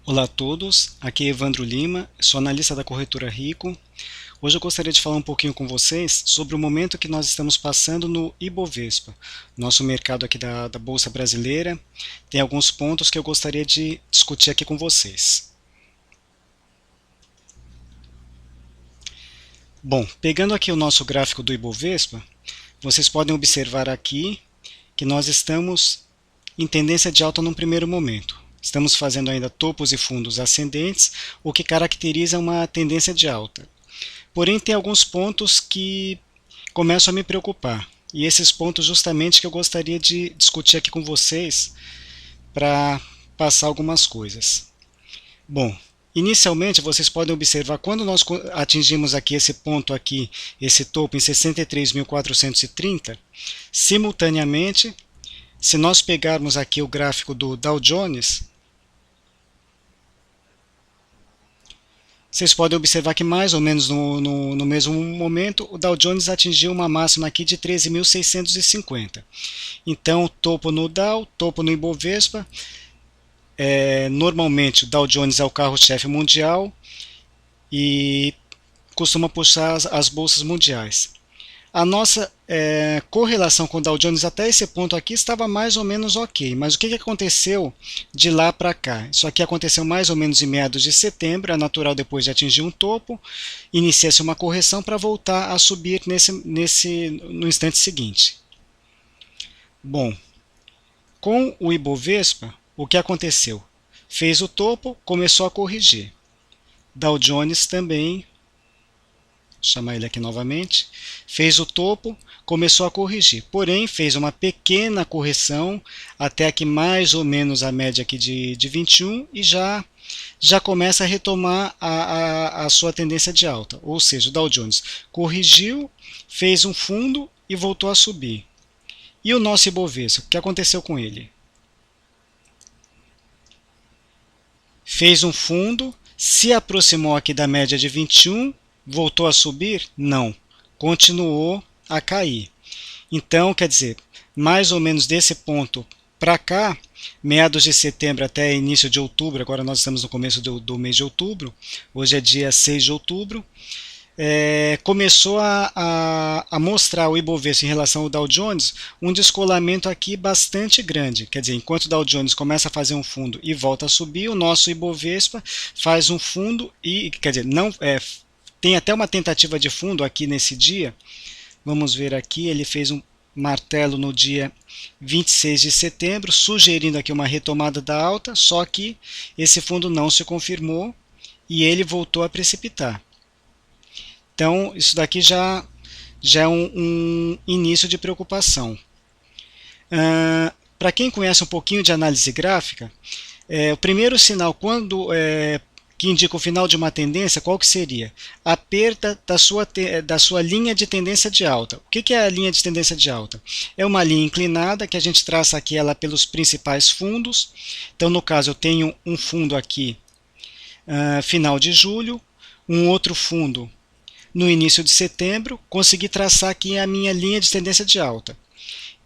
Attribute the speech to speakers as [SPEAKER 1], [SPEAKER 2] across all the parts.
[SPEAKER 1] Olá a todos, aqui é Evandro Lima, sou analista da corretora Rico. Hoje eu gostaria de falar um pouquinho com vocês sobre o momento que nós estamos passando no Ibovespa, nosso mercado aqui da Bolsa Brasileira. Tem alguns pontos que eu gostaria de discutir aqui com vocês. Bom, pegando aqui o nosso gráfico do Ibovespa, vocês podem observar aqui que nós estamos em tendência de alta num primeiro momento. Estamos fazendo ainda topos e fundos ascendentes, o que caracteriza uma tendência de alta. Porém, tem alguns pontos que começam a me preocupar. E esses pontos justamente que eu gostaria de discutir aqui com vocês para passar algumas coisas. Bom, inicialmente vocês podem observar quando nós atingimos aqui esse ponto aqui, esse topo em 63.430, simultaneamente, se nós pegarmos aqui o gráfico do Dow Jones, vocês podem observar que mais ou menos no mesmo momento o Dow Jones atingiu uma máxima aqui de 13.650. Então, topo no Dow, topo no Ibovespa. Normalmente o Dow Jones é o carro-chefe mundial e costuma puxar as bolsas mundiais. A nossa correlação com o Dow Jones até esse ponto aqui estava mais ou menos ok, mas o que aconteceu de lá para cá? Isso aqui aconteceu mais ou menos em meados de setembro, é natural depois de atingir um topo, inicia-se uma correção para voltar a subir no instante seguinte. Bom, com o Ibovespa, o que aconteceu? Fez o topo, começou a corrigir. Dow Jones também, vou chamar ele aqui novamente, fez o topo, começou a corrigir, porém fez uma pequena correção até aqui mais ou menos a média aqui de 21 e já começa a retomar a sua tendência de alta, ou seja, o Dow Jones corrigiu, fez um fundo e voltou a subir. E o nosso Ibovespa, o que aconteceu com ele? Fez um fundo, se aproximou aqui da média de 21, voltou a subir? Não, continuou a cair. Então, quer dizer, mais ou menos desse ponto para cá, meados de setembro até início de outubro, agora nós estamos no começo do mês de outubro, hoje é dia 6 de outubro, começou a mostrar o Ibovespa em relação ao Dow Jones um descolamento aqui bastante grande. Quer dizer, enquanto o Dow Jones começa a fazer um fundo e volta a subir, o nosso Ibovespa faz um fundo e, quer dizer, não tem até uma tentativa de fundo aqui nesse dia. Vamos ver aqui, ele fez um martelo no dia 26 de setembro, sugerindo aqui uma retomada da alta, só que esse fundo não se confirmou e ele voltou a precipitar. Então, isso daqui já é um início de preocupação. Para quem conhece um pouquinho de análise gráfica, o primeiro sinal que indica o final de uma tendência, qual que seria? A perda da sua linha de tendência de alta. O que é a linha de tendência de alta? É uma linha inclinada que a gente traça aqui ela pelos principais fundos. Então, no caso, eu tenho um fundo aqui final de julho, um outro fundo no início de setembro, consegui traçar aqui a minha linha de tendência de alta.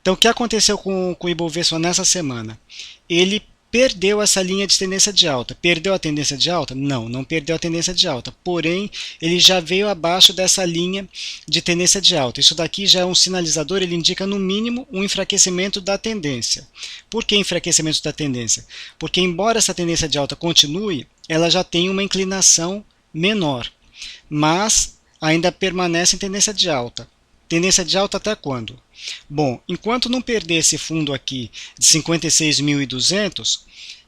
[SPEAKER 1] Então, o que aconteceu com o Ibovespa nessa semana? Ele perdeu essa linha de tendência de alta. Perdeu a tendência de alta? Não, não perdeu a tendência de alta. Porém, ele já veio abaixo dessa linha de tendência de alta. Isso daqui já é um sinalizador, ele indica no mínimo um enfraquecimento da tendência. Por que enfraquecimento da tendência? Porque embora essa tendência de alta continue, ela já tem uma inclinação menor. Mas ainda permanece em tendência de alta. Tendência de alta até quando? Bom, enquanto não perder esse fundo aqui de 56.200,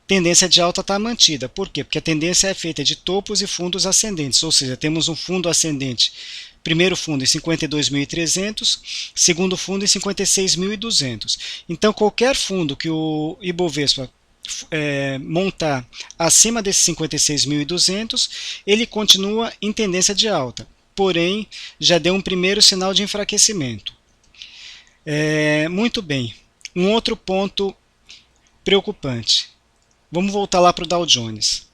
[SPEAKER 1] tendência de alta está mantida. Por quê? Porque a tendência é feita de topos e fundos ascendentes, ou seja, temos um fundo ascendente, primeiro fundo em 52.300, segundo fundo em 56.200. Então, qualquer fundo que o Ibovespa montar acima desses 56.200, ele continua em tendência de alta. Porém, já deu um primeiro sinal de enfraquecimento. Muito bem. Um outro ponto preocupante. Vamos voltar lá para o Dow Jones.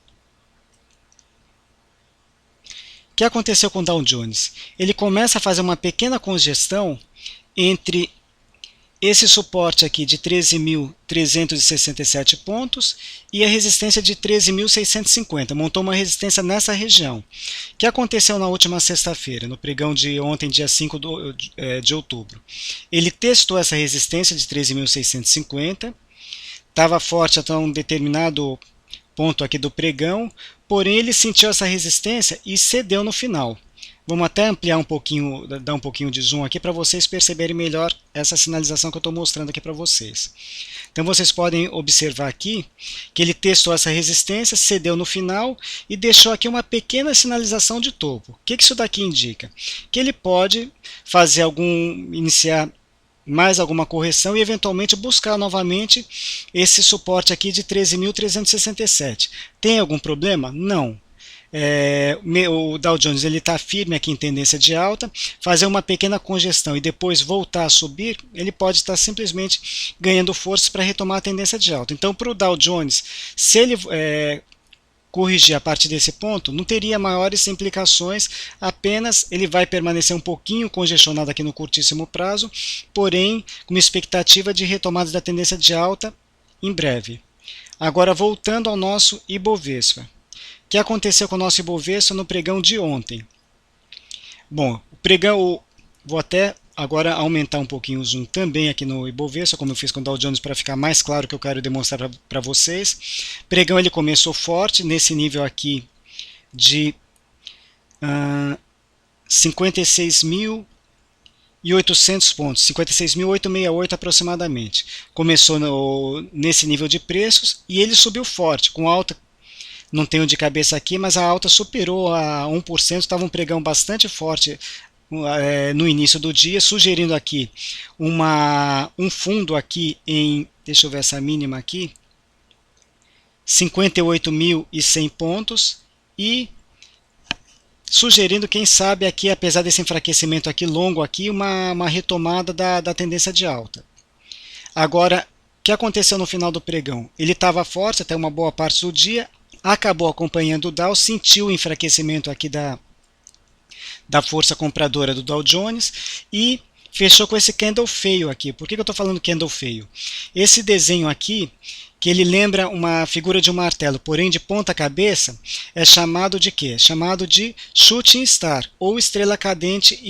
[SPEAKER 1] O que aconteceu com o Dow Jones? Ele começa a fazer uma pequena congestão entre esse suporte aqui de 13.367 pontos e a resistência de 13.650. Montou uma resistência nessa região. O que aconteceu na última sexta-feira, no pregão de ontem, dia 5 de outubro? Ele testou essa resistência de 13.650, estava forte até um determinado ponto aqui do pregão, porém ele sentiu essa resistência e cedeu no final. Vamos até ampliar um pouquinho, dar um pouquinho de zoom aqui para vocês perceberem melhor essa sinalização que eu estou mostrando aqui para vocês. Então vocês podem observar aqui que ele testou essa resistência, cedeu no final e deixou aqui uma pequena sinalização de topo. O que isso daqui indica? Que ele pode fazer iniciar mais alguma correção e eventualmente buscar novamente esse suporte aqui de 13.367. Tem algum problema? Não. O Dow Jones está firme aqui em tendência de alta, fazer uma pequena congestão e depois voltar a subir, ele pode estar simplesmente ganhando forças para retomar a tendência de alta. Então, para o Dow Jones, se ele corrigir a partir desse ponto, não teria maiores implicações, apenas ele vai permanecer um pouquinho congestionado aqui no curtíssimo prazo, porém com uma expectativa de retomada da tendência de alta em breve. Agora, voltando ao nosso Ibovespa. O que aconteceu com o nosso Ibovespa no pregão de ontem? Bom, o pregão, vou até agora aumentar um pouquinho o zoom também aqui no Ibovespa, como eu fiz com o Dow Jones para ficar mais claro o que eu quero demonstrar para vocês. O pregão ele começou forte nesse nível aqui de 56.800 pontos, 56.868 aproximadamente. Começou nesse nível de preços e ele subiu forte, com alta. Não tenho de cabeça aqui, mas a alta superou a 1%, estava um pregão bastante forte no início do dia, sugerindo aqui um fundo aqui em, deixa eu ver essa mínima aqui, 58.100 pontos e sugerindo, quem sabe aqui, apesar desse enfraquecimento aqui longo aqui, uma retomada da tendência de alta. Agora, o que aconteceu no final do pregão? Ele estava forte até uma boa parte do dia, acabou acompanhando o Dow, sentiu o enfraquecimento aqui da força compradora do Dow Jones e fechou com esse candle feio aqui. Por que eu estou falando candle feio? Esse desenho aqui, que ele lembra uma figura de um martelo, porém de ponta cabeça, é chamado de quê? Chamado de shooting star, ou estrela cadente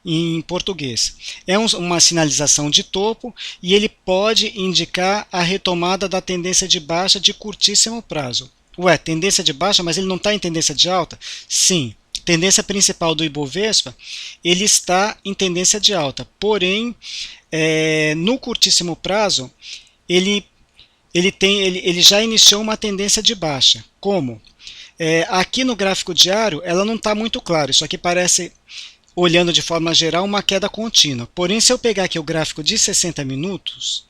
[SPEAKER 1] em português. É uma sinalização de topo e ele pode indicar a retomada da tendência de baixa de curtíssimo prazo. Ué, tendência de baixa, mas ele não está em tendência de alta? Sim. Tendência principal do Ibovespa, ele está em tendência de alta. Porém, no curtíssimo prazo, ele já iniciou uma tendência de baixa. Como? Aqui no gráfico diário, ela não está muito clara. Isso aqui parece, olhando de forma geral, uma queda contínua. Porém, se eu pegar aqui o gráfico de 60 minutos,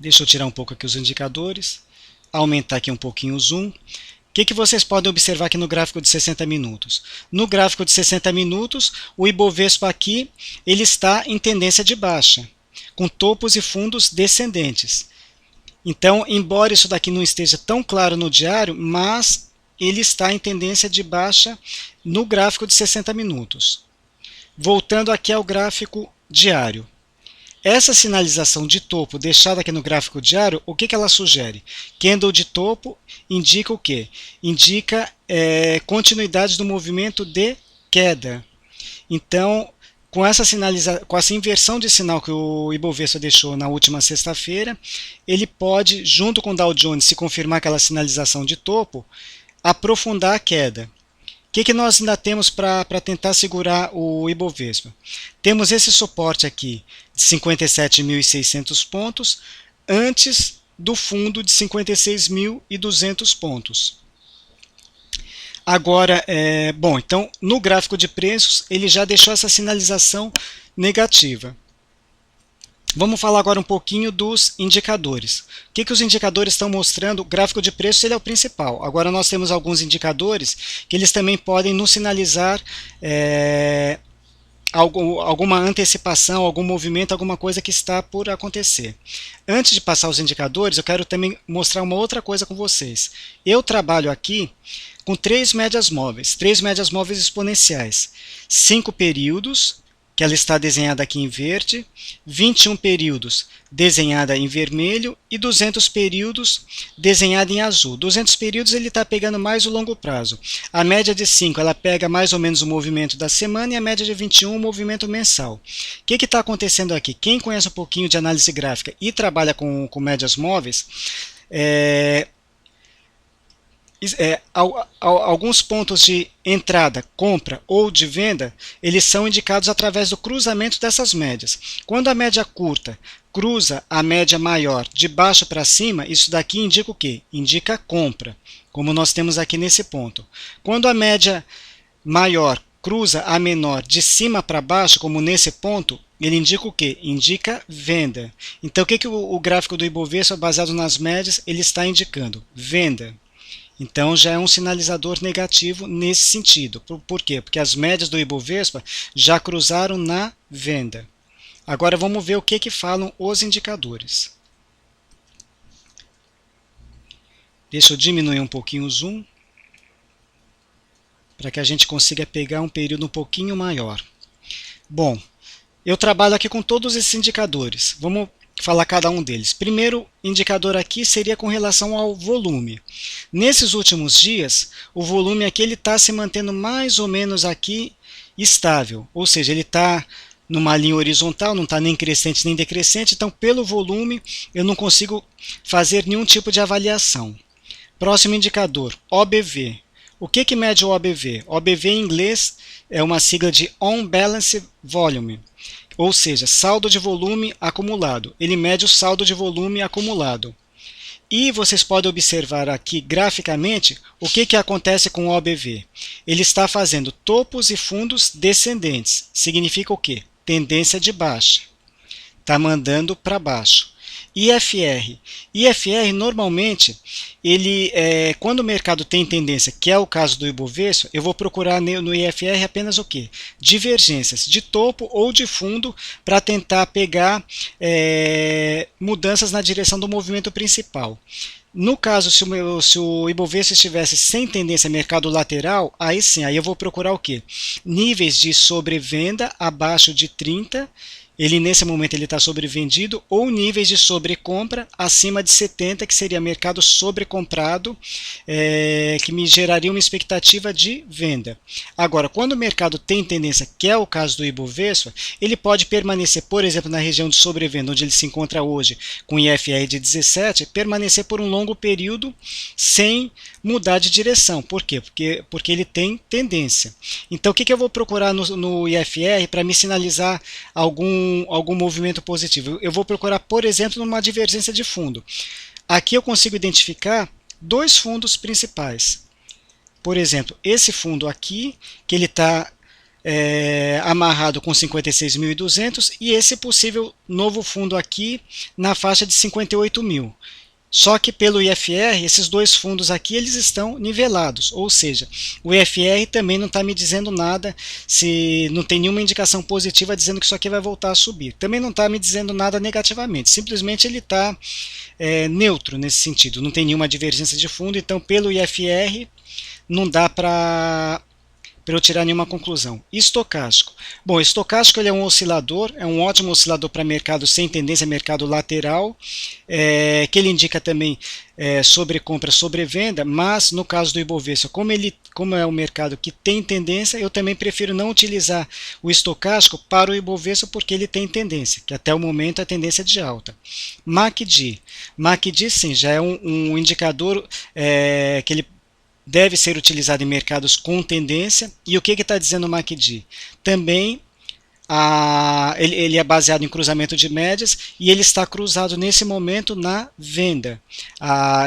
[SPEAKER 1] deixa eu tirar um pouco aqui os indicadores, aumentar aqui um pouquinho o zoom. O que vocês podem observar aqui no gráfico de 60 minutos? No gráfico de 60 minutos, o Ibovespa aqui, ele está em tendência de baixa, com topos e fundos descendentes. Então, embora isso daqui não esteja tão claro no diário, mas ele está em tendência de baixa no gráfico de 60 minutos. Voltando aqui ao gráfico diário. Essa sinalização de topo deixada aqui no gráfico diário, o que ela sugere? Candle de topo indica o quê? Indica continuidade do movimento de queda. Então, com essa inversão de sinal que o Ibovespa deixou na última sexta-feira, ele pode, junto com o Dow Jones, se confirmar aquela sinalização de topo, aprofundar a queda. O que nós ainda temos para tentar segurar o Ibovespa? Temos esse suporte aqui de 57.600 pontos antes do fundo de 56.200 pontos. Agora, bom, então no gráfico de preços ele já deixou essa sinalização negativa. Vamos falar agora um pouquinho dos indicadores. O que os indicadores estão mostrando? O gráfico de preços ele é o principal. Agora nós temos alguns indicadores que eles também podem nos sinalizar alguma antecipação, algum movimento, alguma coisa que está por acontecer. Antes de passar os indicadores, eu quero também mostrar uma outra coisa com vocês. Eu trabalho aqui com três médias móveis exponenciais, 5 períodos, que ela está desenhada aqui em verde, 21 períodos desenhada em vermelho e 200 períodos desenhada em azul. 200 períodos ele está pegando mais o longo prazo. A média de 5 ela pega mais ou menos o movimento da semana e a média de 21 o movimento mensal. O que está acontecendo aqui? Quem conhece um pouquinho de análise gráfica e trabalha com médias móveis, alguns pontos de entrada, compra ou de venda, eles são indicados através do cruzamento dessas médias. Quando a média curta cruza a média maior de baixo para cima, isso daqui indica o quê? Indica compra, como nós temos aqui nesse ponto. Quando a média maior cruza a menor de cima para baixo, como nesse ponto, ele indica o quê? Indica venda. Então o que o gráfico do Ibovespa, baseado nas médias, ele está indicando? Venda. Então já é um sinalizador negativo nesse sentido. Por quê? Porque as médias do Ibovespa já cruzaram na venda. Agora vamos ver o que falam os indicadores. Deixa eu diminuir um pouquinho o zoom, para que a gente consiga pegar um período um pouquinho maior. Bom, eu trabalho aqui com todos esses indicadores. Vamos falar cada um deles. Primeiro indicador aqui seria com relação ao volume. Nesses últimos dias, o volume aqui está se mantendo mais ou menos aqui estável, ou seja, ele está numa linha horizontal, não está nem crescente nem decrescente, então pelo volume eu não consigo fazer nenhum tipo de avaliação. Próximo indicador, OBV. O que mede o OBV? OBV em inglês é uma sigla de On Balance Volume, ou seja, saldo de volume acumulado. Ele mede o saldo de volume acumulado. E vocês podem observar aqui graficamente o que acontece com o OBV. Ele está fazendo topos e fundos descendentes. Significa o quê? Tendência de baixa. Está mandando para baixo. IFR. IFR normalmente, quando o mercado tem tendência, que é o caso do Ibovespa, eu vou procurar no IFR apenas o quê? Divergências de topo ou de fundo para tentar pegar mudanças na direção do movimento principal. No caso, se o Ibovespa estivesse sem tendência mercado lateral, aí sim, aí eu vou procurar o quê? Níveis de sobrevenda abaixo de 30, nesse momento ele está sobrevendido, ou níveis de sobrecompra acima de 70, que seria mercado sobrecomprado, que me geraria uma expectativa de venda. Agora, quando o mercado tem tendência, que é o caso do Ibovespa, ele pode permanecer, por exemplo, na região de sobrevenda, onde ele se encontra hoje, com IFR de 17, permanecer por um longo período sem mudar de direção. Por quê? Porque ele tem tendência. Então, o que eu vou procurar no IFR para me sinalizar algum movimento positivo? Eu vou procurar, por exemplo, numa divergência de fundo. Aqui eu consigo identificar dois fundos principais. Por exemplo, esse fundo aqui, que ele está amarrado com 56.200, e esse possível novo fundo aqui na faixa de 58.000. Só que pelo IFR, esses dois fundos aqui eles estão nivelados, ou seja, o IFR também não está me dizendo nada, se não tem nenhuma indicação positiva dizendo que isso aqui vai voltar a subir. Também não está me dizendo nada negativamente, simplesmente ele está neutro nesse sentido, não tem nenhuma divergência de fundo, então pelo IFR não dá para eu tirar nenhuma conclusão. Estocástico. Bom, estocástico ele é um oscilador, é um ótimo oscilador para mercado sem tendência, mercado lateral, que ele indica também sobrecompra, sobrevenda, mas no caso do Ibovespa, como é um mercado que tem tendência, eu também prefiro não utilizar o estocástico para o Ibovespa porque ele tem tendência, que até o momento é tendência de alta. MACD. MACD sim, já é um indicador que ele deve ser utilizado em mercados com tendência. E o que está dizendo o MACD? Também ele é baseado em cruzamento de médias e ele está cruzado nesse momento na venda.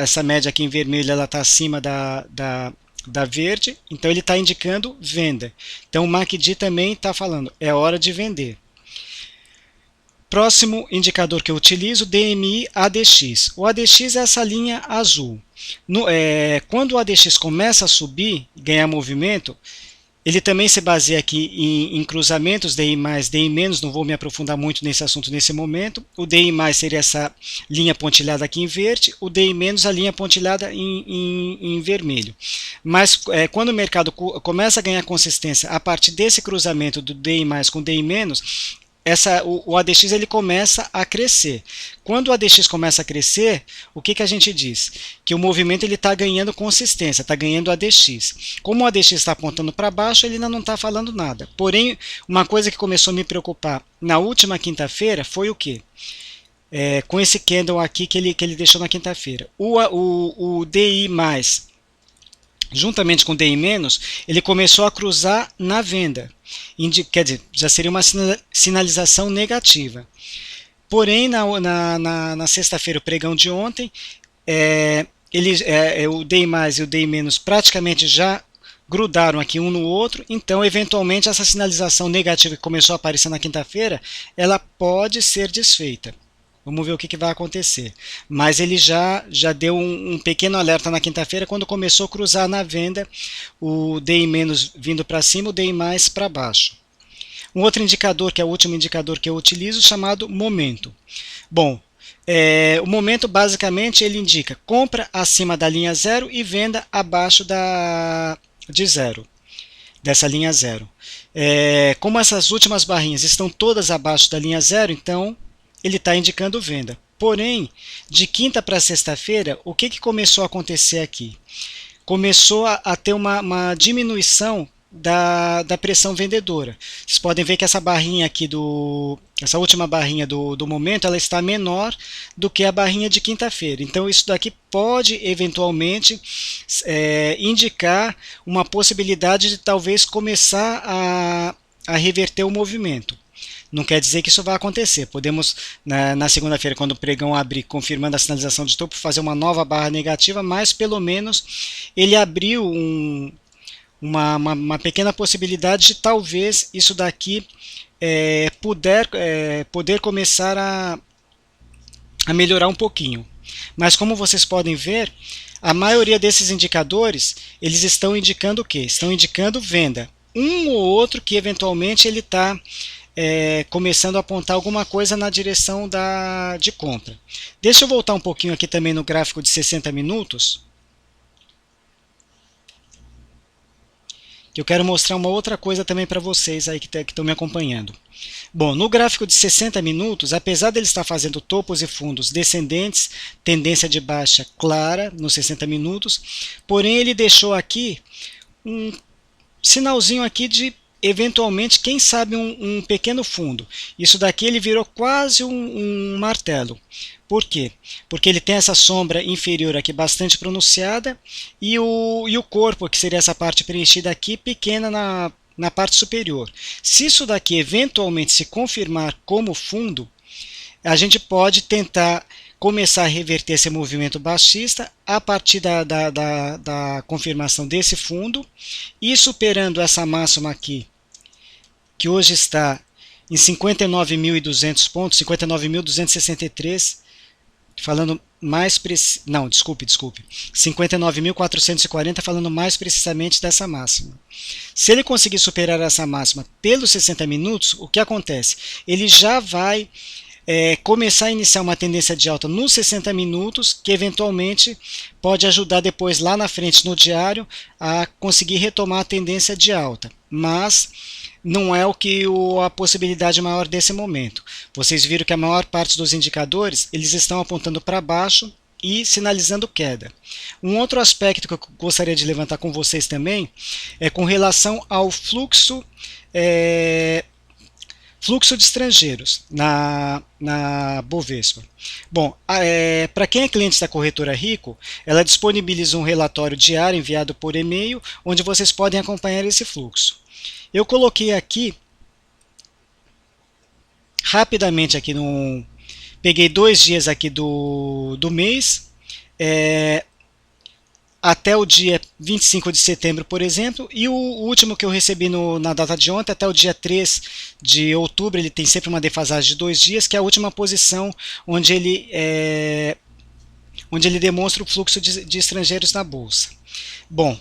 [SPEAKER 1] Essa média aqui em vermelho ela está acima da verde, então ele está indicando venda. Então o MACD também está falando, é hora de vender. Próximo indicador que eu utilizo, DMI ADX. O ADX é essa linha azul. Quando o ADX começa a subir, ganhar movimento, Ele também se baseia aqui em cruzamentos, DI+, DI-, não vou me aprofundar muito nesse assunto nesse momento. O DI+, seria essa linha pontilhada aqui em verde, o DI- a linha pontilhada em vermelho. Mas quando o mercado começa a ganhar consistência a partir desse cruzamento do DI+, com DI-, o ADX ele começa a crescer. Quando o ADX começa a crescer, o que a gente diz? Que o movimento está ganhando consistência, está ganhando ADX. Como o ADX está apontando para baixo, ele ainda não está falando nada. Porém, uma coisa que começou a me preocupar na última quinta-feira foi o quê? Com esse candle aqui que ele deixou na quinta-feira. O DI+, juntamente com o DI-, ele começou a cruzar na venda. Quer dizer, já seria uma sinalização negativa. Porém, na sexta-feira, o pregão de ontem, o DI+, e o DI- praticamente já grudaram aqui um no outro, então eventualmente essa sinalização negativa que começou a aparecer na quinta-feira, ela pode ser desfeita. Vamos ver o que vai acontecer. Mas ele já deu um pequeno alerta na quinta-feira quando começou a cruzar na venda o DI- vindo para cima, o DI+ para baixo. Um outro indicador, que é o último indicador que eu utilizo, chamado momento. Bom, o momento basicamente ele indica compra acima da linha 0 e venda abaixo de 0, dessa linha 0. Como essas últimas barrinhas estão todas abaixo da linha 0, então ele está indicando venda. Porém, de quinta para sexta-feira, o que começou a acontecer aqui? Começou a ter uma diminuição da pressão vendedora. Vocês podem ver que essa barrinha aqui, essa última barrinha do momento, ela está menor do que a barrinha de quinta-feira. Então isso daqui pode eventualmente indicar uma possibilidade de talvez começar a reverter o movimento. Não quer dizer que isso vai acontecer. Podemos, na segunda-feira, quando o pregão abrir, confirmando a sinalização de topo, fazer uma nova barra negativa, mas pelo menos ele abriu uma pequena possibilidade de talvez isso daqui poder começar a melhorar um pouquinho. Mas como vocês podem ver, a maioria desses indicadores, eles estão indicando o quê? Estão indicando venda. Um ou outro que eventualmente ele está começando a apontar alguma coisa na direção de compra. Deixa eu voltar um pouquinho aqui também no gráfico de 60 minutos, que eu quero mostrar uma outra coisa também para vocês aí que estão me acompanhando. Bom, no gráfico de 60 minutos, apesar dele estar fazendo topos e fundos descendentes, tendência de baixa clara nos 60 minutos, porém ele deixou aqui um sinalzinho aqui de eventualmente, quem sabe, um pequeno fundo. Isso daqui ele virou quase um martelo. Por quê? Porque ele tem essa sombra inferior aqui bastante pronunciada e o corpo, que seria essa parte preenchida aqui, pequena na parte superior. Se isso daqui eventualmente se confirmar como fundo, a gente pode tentar começar a reverter esse movimento baixista a partir da confirmação desse fundo e superando essa máxima aqui, que hoje está em 59.200 pontos, 59.263, falando mais não, desculpe, 59.440, falando mais precisamente dessa máxima. Se ele conseguir superar essa máxima pelos 60 minutos, o que acontece? Ele já vai começar a iniciar uma tendência de alta nos 60 minutos, que eventualmente pode ajudar depois lá na frente no diário a conseguir retomar a tendência de alta. Mas não é a possibilidade maior desse momento. Vocês viram que a maior parte dos indicadores eles estão apontando para baixo e sinalizando queda. Um outro aspecto que eu gostaria de levantar com vocês também é com relação ao fluxo de estrangeiros na Bovespa. Bom, para quem é cliente da corretora Rico, ela disponibiliza um relatório diário enviado por e-mail, onde vocês podem acompanhar esse fluxo. Eu coloquei aqui, rapidamente aqui, peguei 2 dias aqui do mês, até o dia 25 de setembro, por exemplo, e o último que eu recebi na data de ontem, até o dia 3 de outubro, ele tem sempre uma defasagem de 2 dias, que é a última posição onde ele demonstra o fluxo de estrangeiros na Bolsa. Bom,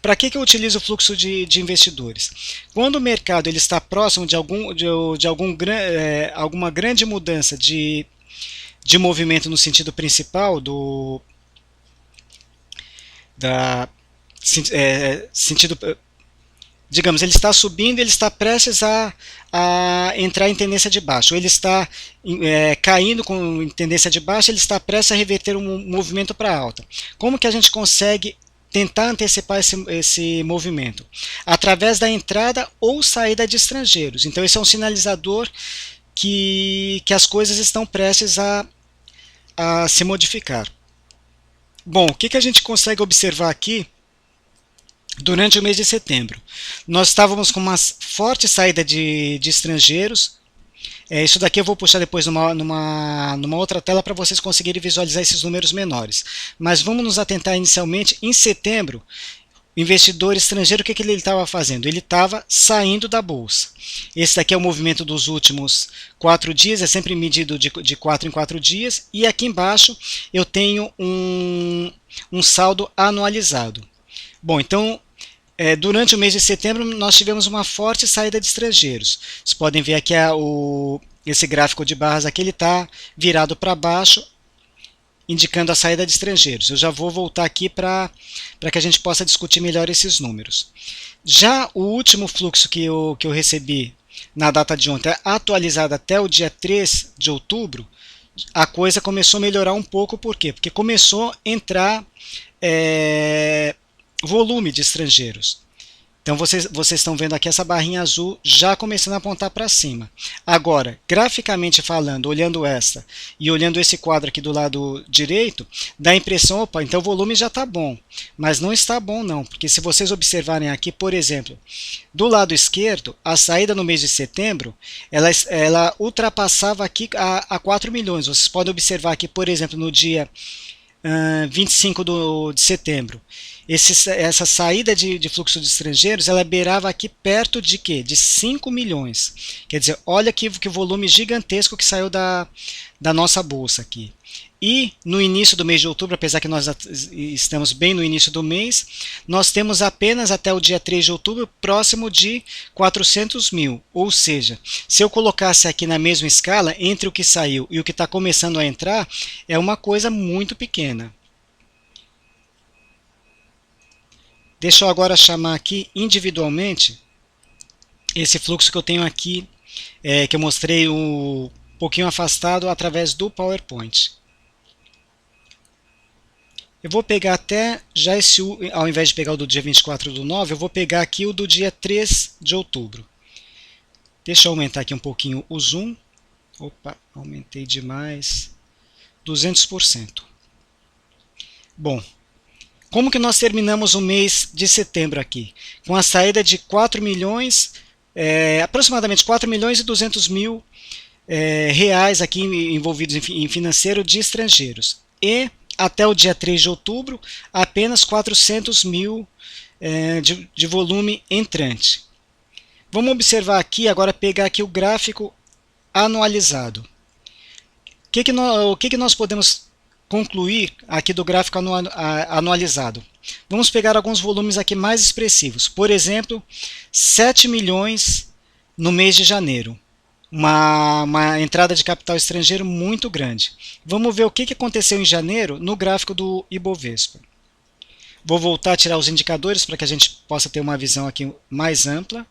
[SPEAKER 1] para que eu utilizo o fluxo de investidores? Quando o mercado ele está próximo de alguma grande mudança de movimento no sentido principal da sentido, digamos, ele está subindo, ele está prestes a entrar em tendência de baixa, ou ele está caindo com tendência de baixa, ele está prestes a reverter um movimento para alta. Como que a gente consegue tentar antecipar esse movimento? Através da entrada ou saída de estrangeiros. Então esse é um sinalizador que as coisas estão prestes a se modificar. Bom, o que a gente consegue observar aqui durante o mês de setembro? Nós estávamos com uma forte saída de estrangeiros. Isso daqui eu vou puxar depois numa outra tela para vocês conseguirem visualizar esses números menores. Mas vamos nos atentar inicialmente em setembro. O investidor estrangeiro, o que ele estava fazendo? Ele estava saindo da bolsa. Esse daqui é o movimento dos últimos 4 dias, é sempre medido de 4 em 4 dias. E aqui embaixo eu tenho um saldo anualizado. Bom, então durante o mês de setembro nós tivemos uma forte saída de estrangeiros. Vocês podem ver aqui esse gráfico de barras aqui, ele está virado para baixo, indicando a saída de estrangeiros. Eu já vou voltar aqui para que a gente possa discutir melhor esses números. Já o último fluxo que eu recebi na data de ontem, atualizado até o dia 3 de outubro, a coisa começou a melhorar um pouco. Por quê? Porque começou a entrar volume de estrangeiros. Então vocês estão vendo aqui essa barrinha azul já começando a apontar para cima. Agora, graficamente falando, olhando esta e olhando esse quadro aqui do lado direito, dá a impressão, opa, então o volume já está bom. Mas não está bom não, porque se vocês observarem aqui, por exemplo, do lado esquerdo, a saída no mês de setembro, ela ultrapassava aqui a 4 milhões. Vocês podem observar aqui, por exemplo, no dia 25 de setembro, essa saída de fluxo de estrangeiros, ela beirava aqui perto de quê? De 5 milhões. Quer dizer, olha que volume gigantesco que saiu da nossa bolsa aqui. E no início do mês de outubro, apesar que nós estamos bem no início do mês, nós temos apenas até o dia 3 de outubro próximo de 400 mil. Ou seja, se eu colocasse aqui na mesma escala, entre o que saiu e o que está começando a entrar, é uma coisa muito pequena. Deixa eu agora chamar aqui individualmente esse fluxo que eu tenho aqui, que eu mostrei um pouquinho afastado através do PowerPoint. Eu vou pegar até já ao invés de pegar o do dia 24/9, eu vou pegar aqui o do dia 3 de outubro. Deixa eu aumentar aqui um pouquinho o zoom. Opa, aumentei demais. 200%. Bom, como que nós terminamos o mês de setembro aqui? Com a saída de 4 milhões, aproximadamente 4 milhões e 200 mil reais aqui envolvidos em financeiro de estrangeiros. E até o dia 3 de outubro, apenas 400 mil de volume entrante. Vamos observar aqui, agora pegar aqui o gráfico anualizado. O que nós podemos concluir aqui do gráfico anualizado? Vamos pegar alguns volumes aqui mais expressivos. Por exemplo, 7 milhões no mês de janeiro. Uma entrada de capital estrangeiro muito grande. Vamos ver o que aconteceu em janeiro no gráfico do Ibovespa. Vou voltar a tirar os indicadores para que a gente possa ter uma visão aqui mais ampla.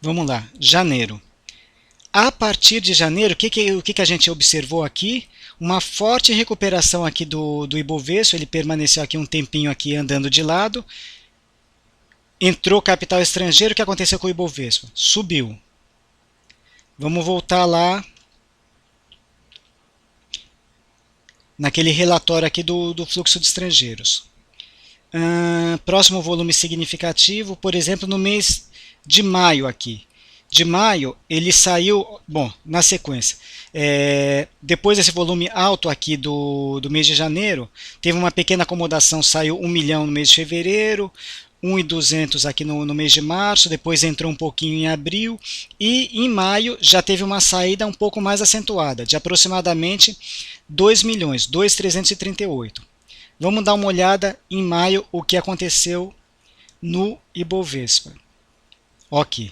[SPEAKER 1] Vamos lá, janeiro. A partir de janeiro, o que a gente observou aqui? Uma forte recuperação aqui do Ibovespa, ele permaneceu aqui um tempinho aqui andando de lado. Entrou capital estrangeiro, o que aconteceu com o Ibovespa? Subiu. Vamos voltar lá naquele relatório aqui do fluxo de estrangeiros. Próximo volume significativo, por exemplo, no mês de maio aqui. De maio, ele saiu, bom, na sequência, depois desse volume alto aqui do mês de janeiro, teve uma pequena acomodação, saiu 1 milhão no mês de fevereiro, 1.200 aqui no mês de março, depois entrou um pouquinho em abril e em maio já teve uma saída um pouco mais acentuada, de aproximadamente 2 milhões, 2.338. Vamos dar uma olhada em maio o que aconteceu no Ibovespa. Ok.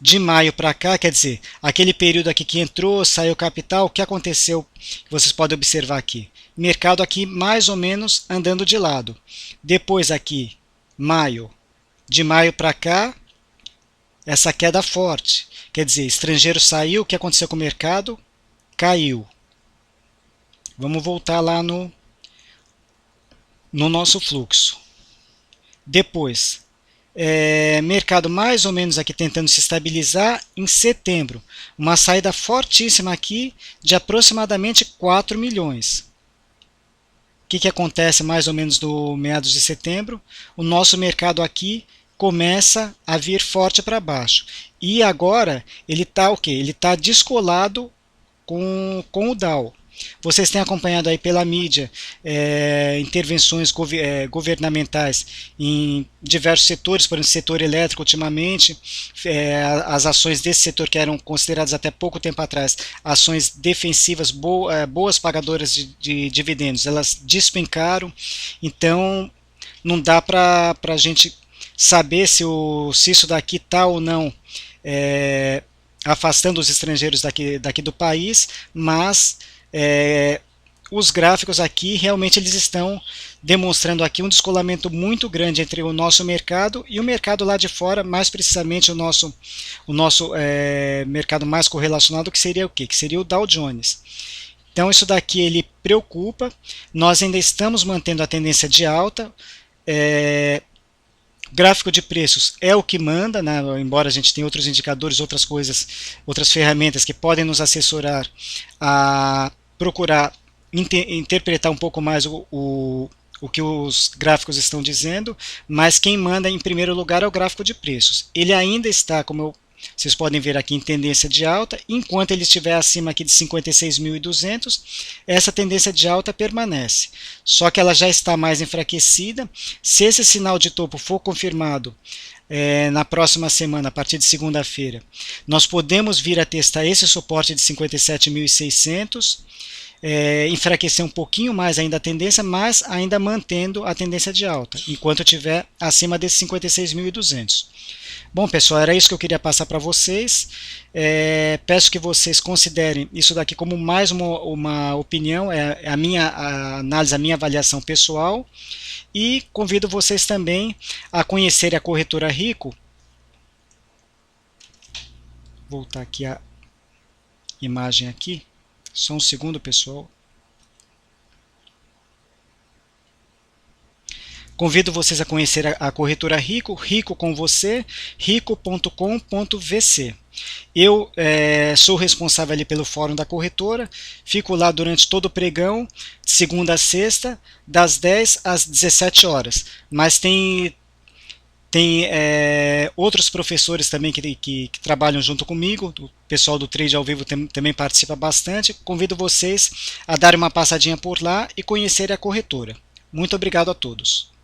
[SPEAKER 1] De maio para cá, quer dizer, aquele período aqui que entrou, saiu capital, o que aconteceu? Vocês podem observar aqui. Mercado aqui mais ou menos andando de lado. Depois aqui, maio. De maio para cá, essa queda forte. Quer dizer, estrangeiro saiu, o que aconteceu com o mercado? Caiu. Vamos voltar lá no nosso fluxo. Depois, mercado mais ou menos aqui tentando se estabilizar em setembro. Uma saída fortíssima aqui de aproximadamente 4 milhões. O que acontece mais ou menos do meados de setembro? O nosso mercado aqui começa a vir forte para baixo. E agora ele está o quê? Ele está descolado com o Dow. Vocês têm acompanhado aí pela mídia intervenções governamentais em diversos setores, por exemplo, setor elétrico ultimamente, as ações desse setor que eram consideradas até pouco tempo atrás ações defensivas, boas pagadoras de dividendos, elas despencaram, então não dá para a gente saber se isso daqui está ou não afastando os estrangeiros daqui do país, mas os gráficos aqui realmente eles estão demonstrando aqui um descolamento muito grande entre o nosso mercado e o mercado lá de fora, mais precisamente o nosso mercado mais correlacionado, que seria o quê? Que seria o Dow Jones. Então isso daqui ele preocupa, nós ainda estamos mantendo a tendência de alta, gráfico de preços é o que manda, né? Embora a gente tenha outros indicadores, outras coisas, outras ferramentas que podem nos assessorar a procurar interpretar um pouco mais o que os gráficos estão dizendo, mas quem manda em primeiro lugar é o gráfico de preços. Ele ainda está, como vocês podem ver aqui, em tendência de alta, enquanto ele estiver acima aqui de 56.200, essa tendência de alta permanece. Só que ela já está mais enfraquecida. Se esse sinal de topo for confirmado na próxima semana, a partir de segunda-feira, nós podemos vir a testar esse suporte de 57.600, enfraquecer um pouquinho mais ainda a tendência, mas ainda mantendo a tendência de alta, enquanto estiver acima desses 56.200. Bom, pessoal, era isso que eu queria passar para vocês. Peço que vocês considerem isso daqui como mais uma opinião, a minha análise, a minha avaliação pessoal. E convido vocês também a conhecerem a corretora Rico. Vou voltar aqui a imagem aqui. Só um segundo, pessoal. Convido vocês a conhecer a corretora Rico, Rico com você, rico.com.vc. Eu sou responsável ali pelo fórum da corretora, fico lá durante todo o pregão, de segunda a sexta, das 10 às 17 horas. Mas tem outros professores também que trabalham junto comigo, o pessoal do Trade ao Vivo também participa bastante. Convido vocês a darem uma passadinha por lá e conhecerem a corretora. Muito obrigado a todos.